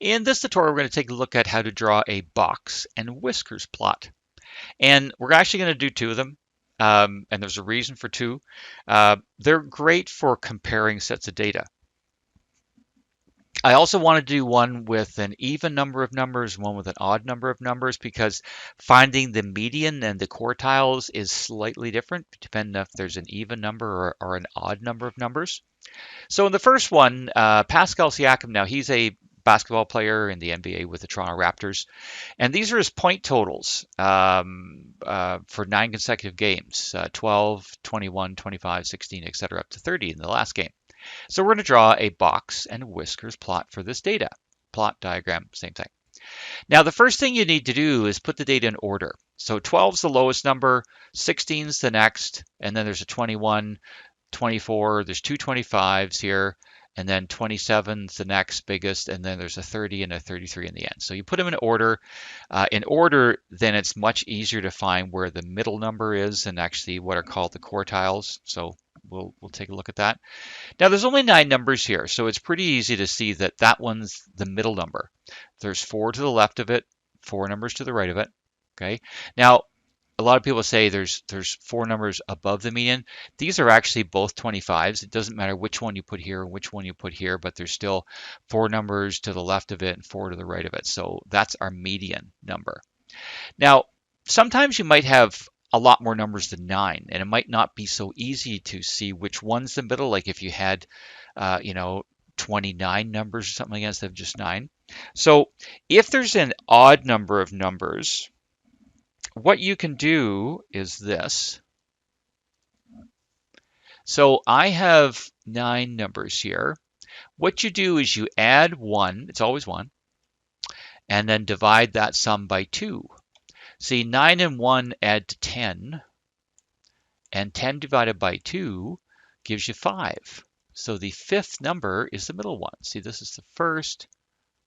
In this tutorial, we're going to take a look at how to draw a box and whiskers plot. And we're actually going to do two of them. And there's a reason for two. They're great for comparing sets of data. I also want to do one with an even number of numbers, one with an odd number of numbers, because finding the median and the quartiles is slightly different, depending if there's an even number or an odd number of numbers. So in the first one, Pascal Siakam, now he's a basketball player in the NBA with the Toronto Raptors, and these are his point totals for 9 consecutive games, 12, 21, 25, 16, etc., up to 30 in the last game. So we're going to draw a box and whiskers plot for this data. Plot diagram, same thing. Now the first thing you need to do is put the data in order. So 12 is the lowest number, 16 is the next, and then there's a 21, 24, there's two 25s here, and then 27 is the next biggest, and then there's a 30 and a 33 in the end. So you put them in order. Then it's much easier to find where the middle number is and actually what are called the quartiles. So we'll take a look at that. Now there's only 9 numbers here, so it's pretty easy to see that that one's the middle number. There's 4 to the left of it, 4 numbers to the right of it. Okay. Now a lot of people say there's 4 numbers above the median. These are actually both 25s. It doesn't matter which one you put here and which one you put here, but there's still 4 numbers to the left of it and 4 to the right of it. So that's our median number. Now, sometimes you might have a lot more numbers than 9, and it might not be so easy to see which one's the middle. Like if you had, 29 numbers or something like that instead of just 9. So if there's an odd number of numbers, what you can do is this. So I have 9 numbers here. What you do is you add 1, it's always 1, and then divide that sum by 2. See, 9 and 1 add to 10, and 10 divided by 2 gives you 5. So the fifth number is the middle one. See, this is the first,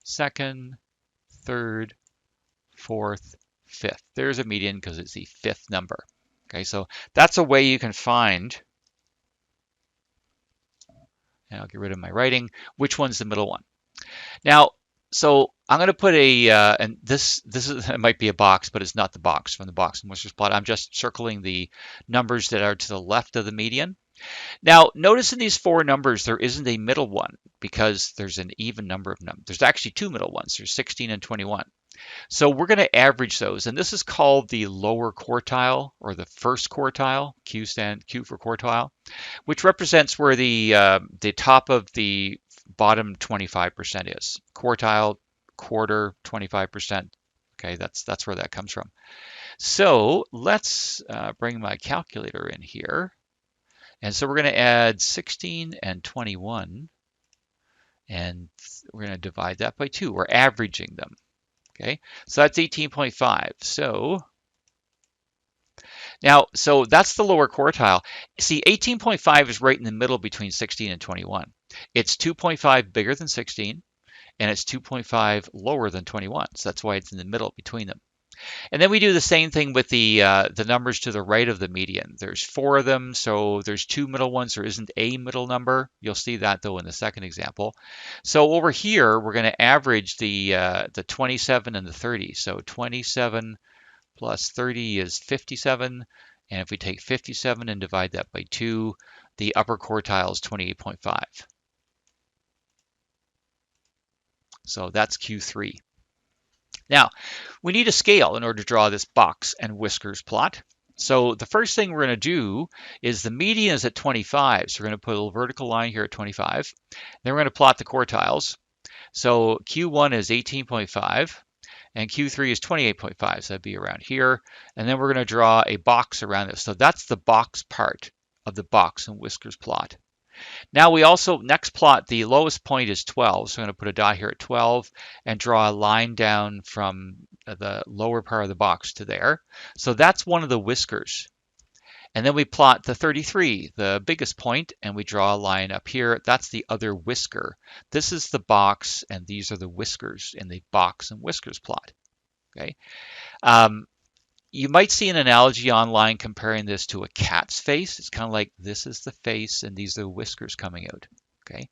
second, third, fourth, fifth. There's a median because it's the fifth number. Okay, so that's a way you can find, and I'll get rid of my writing, which one's the middle one. Now, so I'm going to put and this it might be a box, but it's not the box from the box and whiskers plot. I'm just circling the numbers that are to the left of the median. Now, notice in these 4 numbers, there isn't a middle one because there's an even number of numbers. There's actually 2 middle ones. There's 16 and 21. So we're going to average those, and this is called the lower quartile or the first quartile. Q for quartile, which represents where the top of the bottom 25% is. Quartile, quarter, 25%. Okay, that's where that comes from. So let's bring my calculator in here. And so we're going to add 16 and 21, and we're going to divide that by 2. We're averaging them. Okay, so that's 18.5. So that's the lower quartile. See, 18.5 is right in the middle between 16 and 21. It's 2.5 bigger than 16, and it's 2.5 lower than 21. So that's why it's in the middle between them. And then we do the same thing with the numbers to the right of the median. There's 4 of them, so there's 2 middle ones. There isn't a middle number. You'll see that though in the second example. So over here, we're going to average the 27 and the 30. So 27 plus 30 is 57, and if we take 57 and divide that by 2, the upper quartile is 28.5. So that's Q3. Now, we need a scale in order to draw this box and whiskers plot. So the first thing we're going to do is the median is at 25. So we're going to put a little vertical line here at 25. Then we're going to plot the quartiles. So Q1 is 18.5 and Q3 is 28.5. So that'd be around here. And then we're going to draw a box around this. So that's the box part of the box and whiskers plot. Now we also next plot, the lowest point is 12. So I'm going to put a dot here at 12 and draw a line down from the lower part of the box to there. So that's one of the whiskers. And then we plot the 33, the biggest point, and we draw a line up here. That's the other whisker. This is the box, and these are the whiskers in the box and whiskers plot. Okay. You might see an analogy online comparing this to a cat's face. It's kind of like this is the face and these are the whiskers coming out. Okay.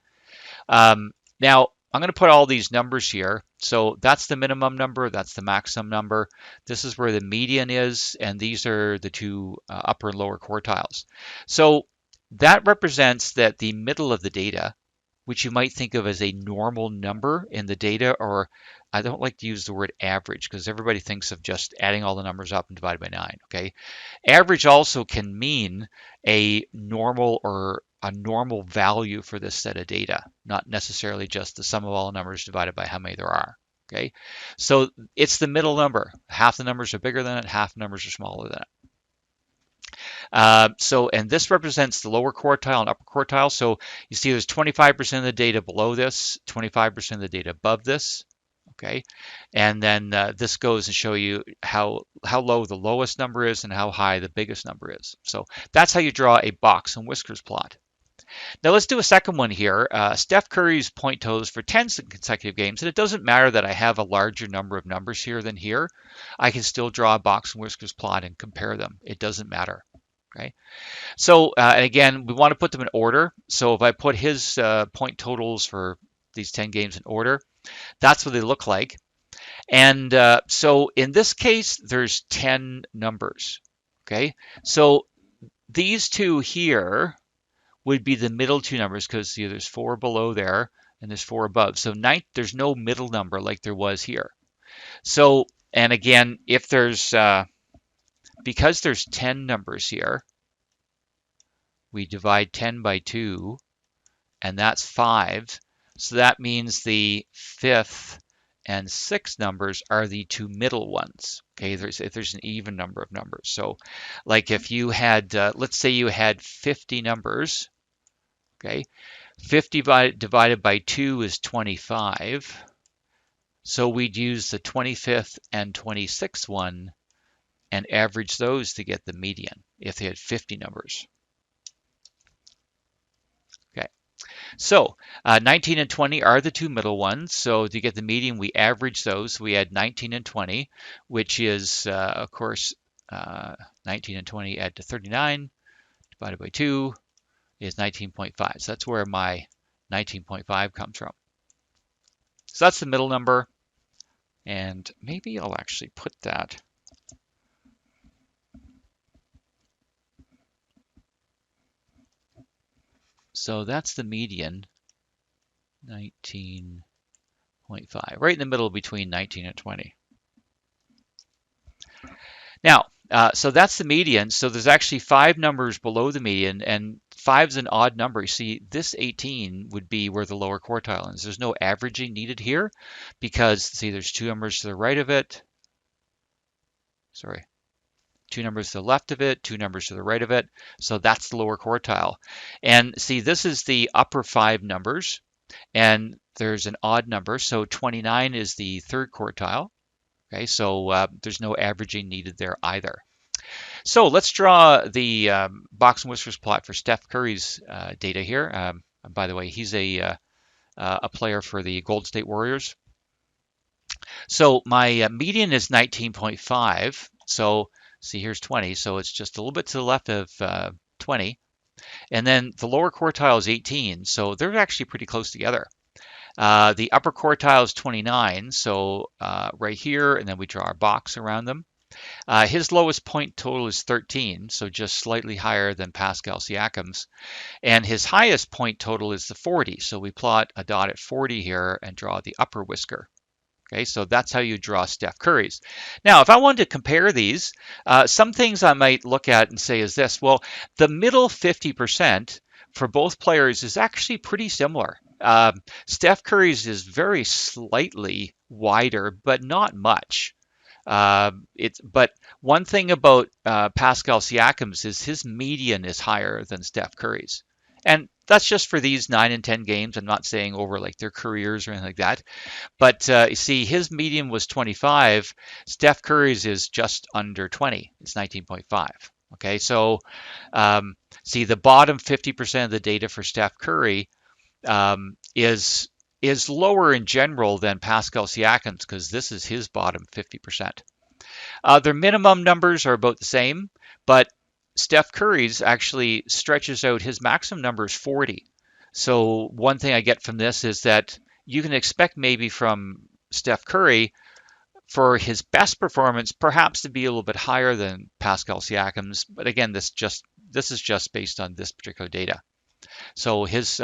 Now I'm going to put all these numbers here. So that's the minimum number, that's the maximum number. This is where the median is, and these are the two upper and lower quartiles. So that represents that the middle of the data, which you might think of as a normal number in the data, or I don't like to use the word average because everybody thinks of just adding all the numbers up and divided by 9. Okay, average also can mean a normal or a normal value for this set of data, not necessarily just the sum of all numbers divided by how many there are. Okay, so it's the middle number. Half the numbers are bigger than it, half the numbers are smaller than it. And this represents the lower quartile and upper quartile. So you see there's 25% of the data below this, 25% of the data above this. Okay, and then this goes and show you how low the lowest number is and how high the biggest number is. So that's how you draw a box and whiskers plot. Now let's do a second one here. Steph Curry's point totals for 10 consecutive games, and it doesn't matter that I have a larger number of numbers here than here. I can still draw a box and whiskers plot and compare them. It doesn't matter. Okay. So and again, we want to put them in order. So if I put his point totals for these 10 games in order, that's what they look like. And so in this case, there's 10 numbers. Okay. So these two here would be the middle two numbers because see, there's 4 below there and there's 4 above. So there's no middle number like there was here. So, and again, if there's, because there's 10 numbers here, we divide 10 by 2, and that's 5. So that means the 5th and 6th numbers are the two middle ones. Okay, if there's an even number of numbers. So like if you had, let's say you had 50 numbers, okay, 50 divided by 2 is 25. So we'd use the 25th and 26th one and average those to get the median if they had 50 numbers. Okay, so 19 and 20 are the two middle ones. So to get the median, we average those. We add 19 and 20, which is, of course, 19 and 20 add to 39 divided by 2 is 19.5. So that's where my 19.5 comes from. So that's the middle number. And maybe I'll actually put that. So that's the median, 19.5, right in the middle between 19 and 20. Now, so that's the median. So there's actually 5 numbers below the median, and 5 is an odd number. You see, this 18 would be where the lower quartile is. There's no averaging needed here because, see, there's 2 numbers to the right of it. Sorry. 2 numbers to the left of it, 2 numbers to the right of it. So that's the lower quartile. And see, this is the upper 5 numbers, and there's an odd number. So 29 is the 3rd quartile. Okay, so there's no averaging needed there either. So let's draw the box and whiskers plot for Steph Curry's data here. By the way, he's a player for the Golden State Warriors. So my median is 19.5. So see, here's 20. So it's just a little bit to the left of 20. And then the lower quartile is 18. So they're actually pretty close together. The upper quartile is 29. So right here, and then we draw our box around them. His lowest point total is 13, so just slightly higher than Pascal Siakam's. And his highest point total is the 40. So we plot a dot at 40 here and draw the upper whisker. Okay, so that's how you draw Steph Curry's. Now, if I wanted to compare these, some things I might look at and say is this. Well, the middle 50% for both players is actually pretty similar. Steph Curry's is very slightly wider, but not much. But one thing about Pascal Siakam's is his median is higher than Steph Curry's. And that's just for these 9 and 10 games. I'm not saying over like their careers or anything like that. But you see, his median was 25. Steph Curry's is just under 20. It's 19.5. Okay, so see, the bottom 50% of the data for Steph Curry is lower in general than Pascal Siakam's because this is his bottom 50%. Their minimum numbers are about the same, but Steph Curry's actually stretches out. His maximum number is 40. So one thing I get from this is that you can expect maybe from Steph Curry for his best performance perhaps to be a little bit higher than Pascal Siakam's. But again, this is just based on this particular data. So his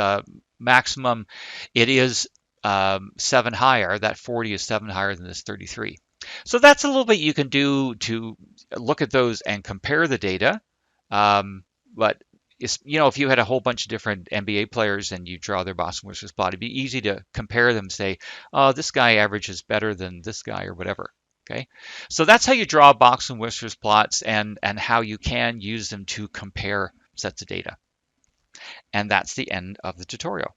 maximum, it is 7 higher. That 40 is 7 higher than this 33. So that's a little bit you can do to look at those and compare the data. But if you had a whole bunch of different NBA players and you draw their Boston Whiskers plot, it'd be easy to compare them, say, oh, this guy averages better than this guy or whatever. Okay, so that's how you draw Boston Whiskers plots and how you can use them to compare sets of data. And that's the end of the tutorial.